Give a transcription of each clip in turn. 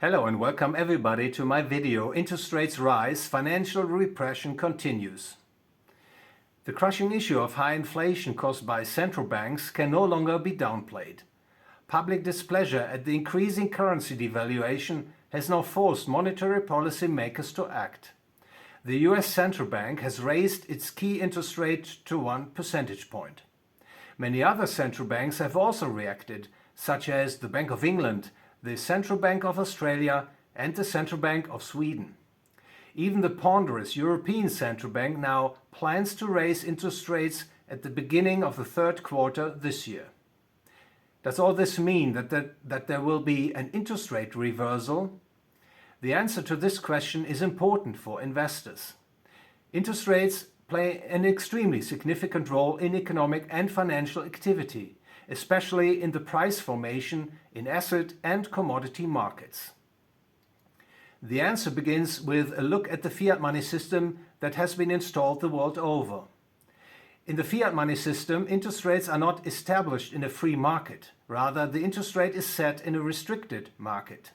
Hello and welcome everybody to my video Interest Rates Rise, Financial Repression Continues. The crushing issue of high inflation caused by central banks can no longer be downplayed. Public displeasure at the increasing currency devaluation has now forced monetary policy makers to act. The US Central Bank has raised its key interest rate to 1 percentage point. Many other central banks have also reacted, such as the Bank of England, the Central Bank of Australia and the Central Bank of Sweden. Even the ponderous European Central Bank now plans to raise interest rates at the beginning of the third quarter this year. Does all this mean that there will be an interest rate reversal? The answer to this question is important for investors. Interest rates play an extremely significant role in economic and financial activity, especially in the price formation in asset and commodity markets. The answer begins with a look at the fiat money system that has been installed the world over. In the fiat money system, interest rates are not established in a free market. Rather, the interest rate is set in a restricted market.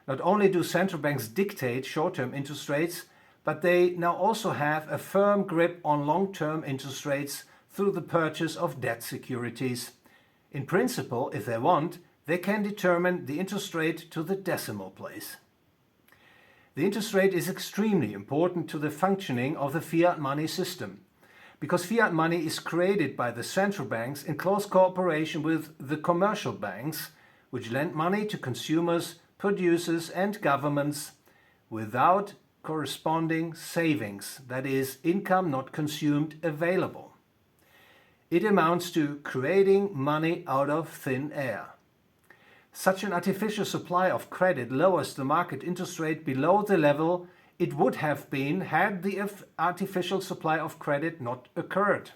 Not only do central banks dictate short-term interest rates, but they now also have a firm grip on long-term interest rates through the purchase of debt securities. In principle, if they want, they can determine the interest rate to the decimal place. The interest rate is extremely important to the functioning of the fiat money system, because fiat money is created by the central banks in close cooperation with the commercial banks, which lend money to consumers, producers and governments without corresponding savings, that is, income not consumed, available. It amounts to creating money out of thin air. Such an artificial supply of credit lowers the market interest rate below the level it would have been had the artificial supply of credit not occurred.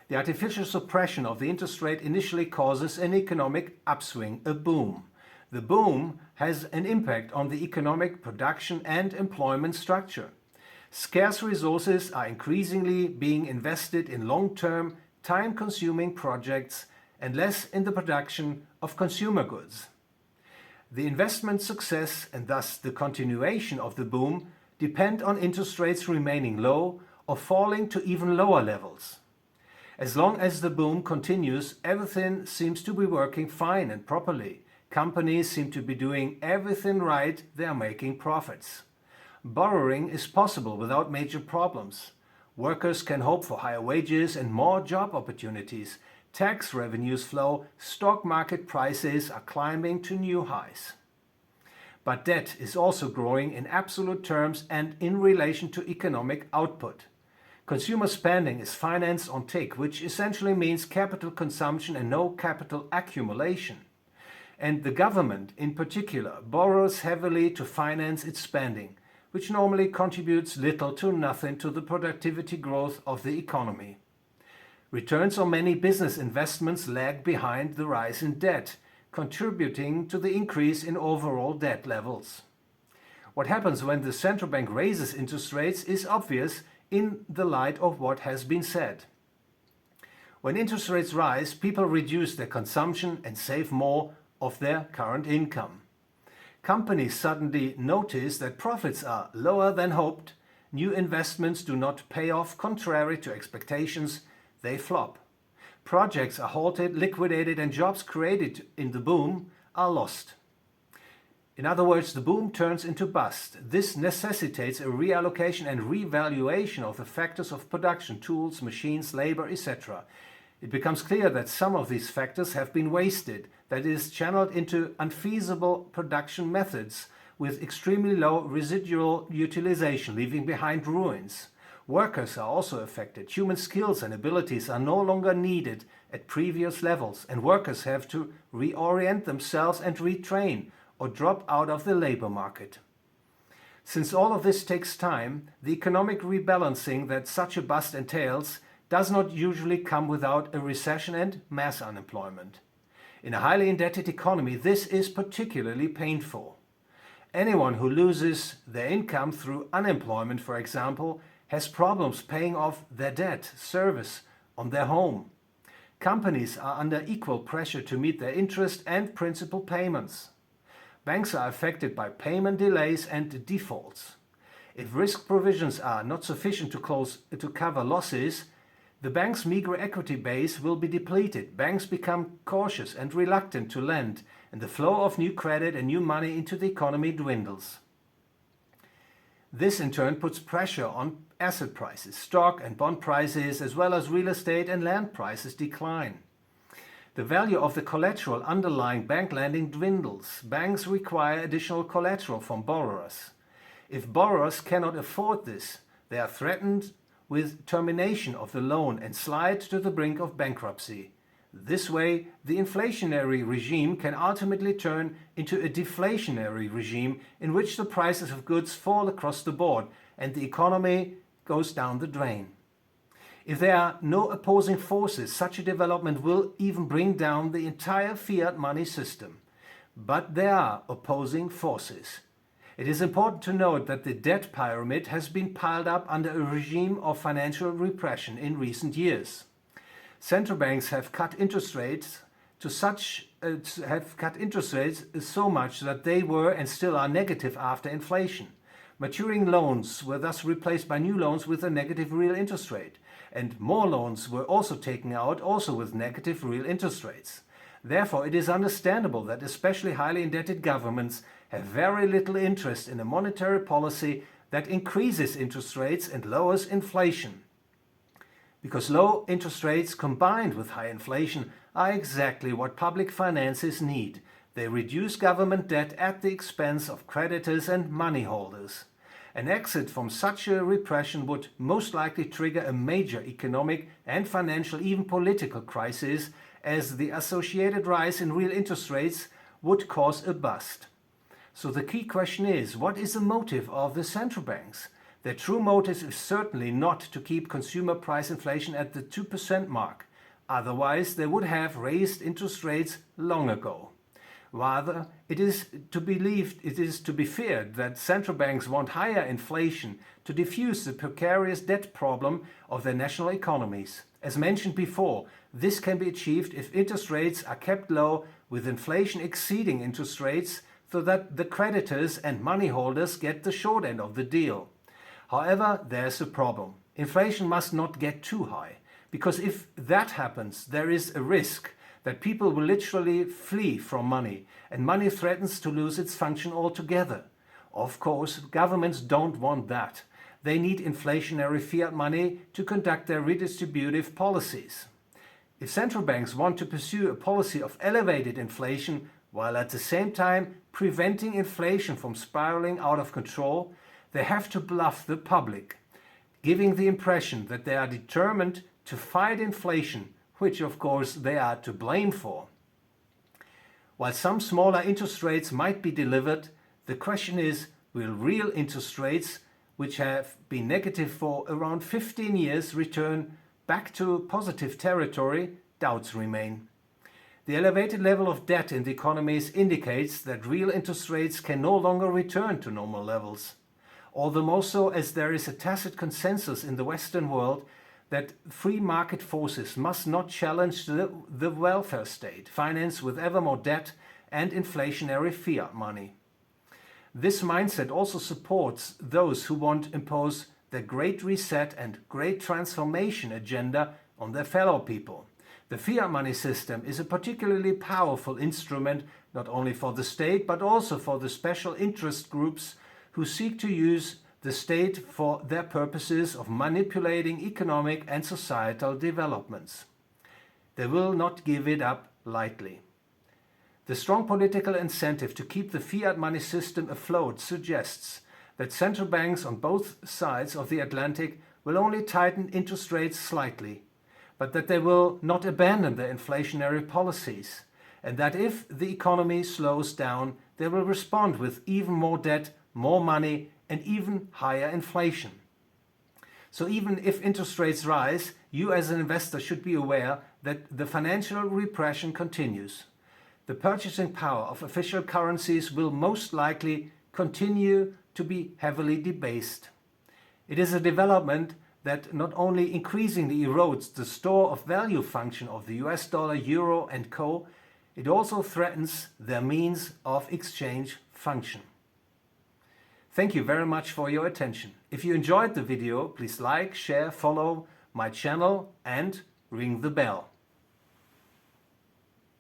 The artificial suppression of the interest rate initially causes an economic upswing, a boom. The boom has an impact on the economic production and employment structure. Scarce resources are increasingly being invested in long-term, time-consuming projects and less in the production of consumer goods. The investment success and thus the continuation of the boom depend on interest rates remaining low or falling to even lower levels. As long as the boom continues, everything seems to be working fine and properly. Companies seem to be doing everything right, they are making profits. Borrowing is possible without major problems. Workers can hope for higher wages and more job opportunities. Tax revenues flow, stock market prices are climbing to new highs. But debt is also growing in absolute terms and in relation to economic output. Consumer spending is finance on tick, which essentially means capital consumption and no capital accumulation. And the government, in particular, borrows heavily to finance its spending, which normally contributes little to nothing to the productivity growth of the economy. Returns on many business investments lag behind the rise in debt, contributing to the increase in overall debt levels. What happens when the central bank raises interest rates is obvious in the light of what has been said. When interest rates rise, people reduce their consumption and save more of their current income. Companies suddenly notice that profits are lower than hoped, new investments do not pay off contrary to expectations, they flop. Projects are halted, liquidated, and jobs created in the boom are lost. In other words, the boom turns into bust. This necessitates a reallocation and revaluation of the factors of production, tools, machines, labor, etc. It becomes clear that some of these factors have been wasted, that is, channeled into unfeasible production methods with extremely low residual utilization, leaving behind ruins. Workers are also affected. Human skills and abilities are no longer needed at previous levels, and workers have to reorient themselves and retrain or drop out of the labor market. Since all of this takes time, the economic rebalancing that such a bust entails does not usually come without a recession and mass unemployment. In a highly indebted economy, this is particularly painful. Anyone who loses their income through unemployment, for example, has problems paying off their debt service on their home. Companies are under equal pressure to meet their interest and principal payments. Banks are affected by payment delays and defaults. If risk provisions are not sufficient to cover losses, the bank's meager equity base will be depleted. Banks become cautious and reluctant to lend, and the flow of new credit and new money into the economy dwindles. This in turn puts pressure on asset prices. Stock and bond prices, as well as real estate and land prices, decline. The value of the collateral underlying bank lending dwindles. Banks require additional collateral from borrowers. If borrowers cannot afford this, they are threatened with termination of the loan and slide to the brink of bankruptcy. This way, the inflationary regime can ultimately turn into a deflationary regime in which the prices of goods fall across the board and the economy goes down the drain. If there are no opposing forces, such a development will even bring down the entire fiat money system. But there are opposing forces. It is important to note that the debt pyramid has been piled up under a regime of financial repression in recent years. Central banks have cut interest rates so much that they were and still are negative after inflation. Maturing loans were thus replaced by new loans with a negative real interest rate, and more loans were also taken out, also with negative real interest rates. Therefore, it is understandable that especially highly indebted governments have very little interest in a monetary policy that increases interest rates and lowers inflation. Because low interest rates combined with high inflation are exactly what public finances need. They reduce government debt at the expense of creditors and money holders. An exit from such a repression would most likely trigger a major economic and financial, even political crisis, as the associated rise in real interest rates would cause a bust. So the key question is, what is the motive of the central banks? Their true motive is certainly not to keep consumer price inflation at the 2% mark. Otherwise, they would have raised interest rates long ago. Rather, it is to be feared that central banks want higher inflation to diffuse the precarious debt problem of their national economies. As mentioned before, this can be achieved if interest rates are kept low, with inflation exceeding interest rates, so that the creditors and money holders get the short end of the deal. However, there's a problem. Inflation must not get too high, because if that happens, there is a risk that people will literally flee from money, and money threatens to lose its function altogether. Of course, governments don't want that. They need inflationary fiat money to conduct their redistributive policies. If central banks want to pursue a policy of elevated inflation, while at the same time preventing inflation from spiraling out of control, they have to bluff the public, giving the impression that they are determined to fight inflation, which of course they are to blame for. While some smaller interest rates might be delivered, the question is, will real interest rates, which have been negative for around 15 years, return back to positive territory? Doubts remain. The elevated level of debt in the economies indicates that real interest rates can no longer return to normal levels. All the more so as there is a tacit consensus in the Western world that free market forces must not challenge the welfare state, financed with ever more debt and inflationary fiat money. This mindset also supports those who want to impose the Great Reset and Great Transformation agenda on their fellow people. The fiat money system is a particularly powerful instrument not only for the state but also for the special interest groups who seek to use the state for their purposes of manipulating economic and societal developments. They will not give it up lightly. The strong political incentive to keep the fiat money system afloat suggests that central banks on both sides of the Atlantic will only tighten interest rates slightly, but that they will not abandon their inflationary policies, and that if the economy slows down, they will respond with even more debt, more money, and even higher inflation. So even if interest rates rise, you as an investor should be aware that the financial repression continues. The purchasing power of official currencies will most likely continue to be heavily debased. It is a development that not only increasingly erodes the store of value function of the US dollar, euro and co., It also threatens their means of exchange function. Thank you very much for your attention. If you enjoyed the video, please like, share, follow my channel and ring the bell.